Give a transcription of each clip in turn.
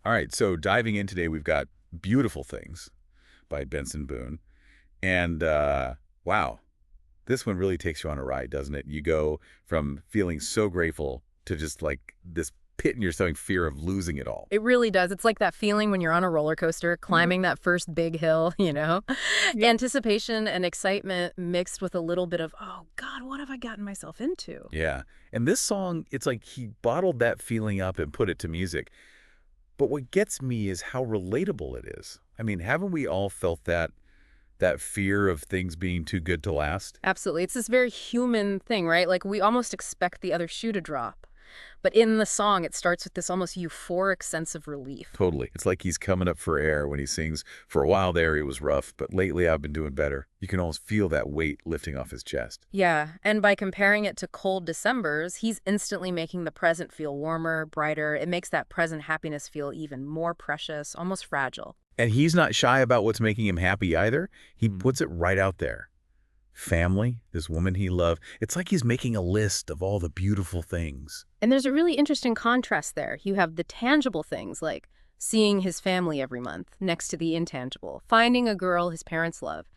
All right, so diving in today, we've got Beautiful Things by Benson Boone. And wow, this one really takes you on a ride, doesn't it? You go from feeling so grateful to just like this pit in your stomach fear of losing it all. It really does. It's like that feeling when you're on a roller coaster, climbing that first big hill, you know? Yep. Anticipation and excitement mixed with a little bit of, oh, God, what have I gotten myself into? Yeah. And this song, it's like he bottled that feeling up and put it to music. But what gets me is how relatable it is. I mean, haven't we all felt that fear of things being too good to last? Absolutely. It's this very human thing, right? Like we almost expect the other shoe to drop. But in the song, it starts with this almost euphoric sense of relief. Totally. It's like he's coming up for air when he sings, "For a while there, it was rough, but lately I've been doing better." You can almost feel that weight lifting off his chest. Yeah, and by comparing it to cold Decembers, he's instantly making the present feel warmer, brighter. It makes that present happiness feel even more precious, almost fragile. And he's not shy about what's making him happy either. He puts it right out there. Family, this woman he loved. It's like he's making a list of all the beautiful things. And there's a really interesting contrast there. You have the tangible things like seeing his family every month next to the intangible, finding a girl his parents love.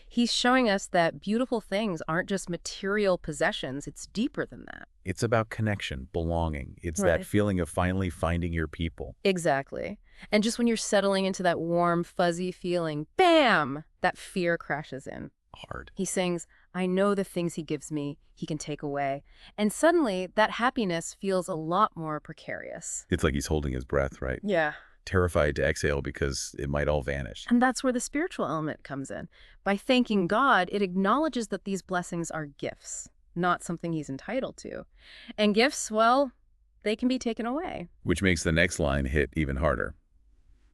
He's showing us that beautiful things aren't just material possessions, it's deeper than that. It's about connection, belonging. It's that Right. feeling of finally finding your people. Exactly. And just when you're settling into that warm, fuzzy feeling, bam, that fear crashes in. Hard. He sings, I know the things he gives me, he can take away. And suddenly, that happiness feels a lot more precarious. It's like he's holding his breath, right? Yeah. Terrified to exhale because it might all vanish. And that's where the spiritual element comes in. By thanking God, it acknowledges that these blessings are gifts, not something he's entitled to. And gifts, well, they can be taken away. Which makes the next line hit even harder.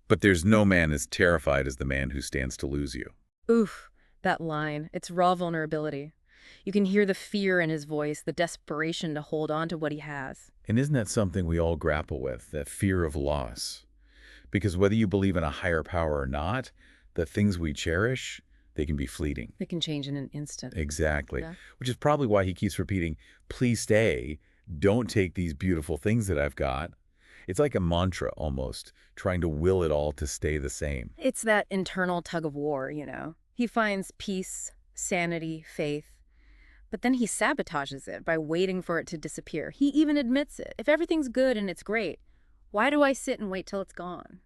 But there's no man as terrified as the man who stands to lose you. Oof, that line. It's raw vulnerability. You can hear the fear in his voice, the desperation to hold on to what he has. And isn't that something we all grapple with, that fear of loss? Because whether you believe in a higher power or not, the things we cherish, they can be fleeting. It can change in an instant. Exactly. Yeah. Which is probably why he keeps repeating, please stay, don't take these beautiful things that I've got. It's like a mantra almost, trying to will it all to stay the same. It's that internal tug of war, you know. He finds peace, sanity, faith, but then he sabotages it by waiting for it to disappear. He even admits it. If everything's good and it's great, why do I sit and wait till it's gone?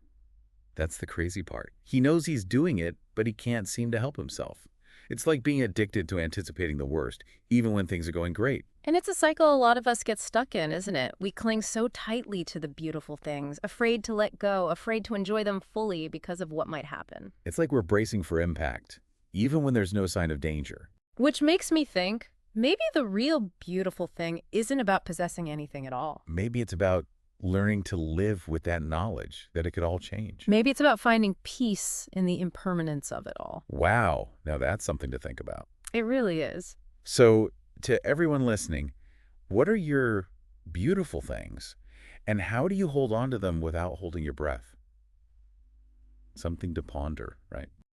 That's the crazy part. He knows he's doing it, but he can't seem to help himself. It's like being addicted to anticipating the worst, even when things are going great. And it's a cycle a lot of us get stuck in, isn't it? We cling so tightly to the beautiful things, afraid to let go, afraid to enjoy them fully because of what might happen. It's like we're bracing for impact, even when there's no sign of danger. Which makes me think, maybe the real beautiful thing isn't about possessing anything at all. Maybe it's about learning to live with that knowledge that it could all change. Maybe it's about finding peace in the impermanence of it all. Wow, now that's something to think about. It really is. So, to everyone listening, what are your beautiful things? And how do you hold on to them without holding your breath? Something to ponder, right?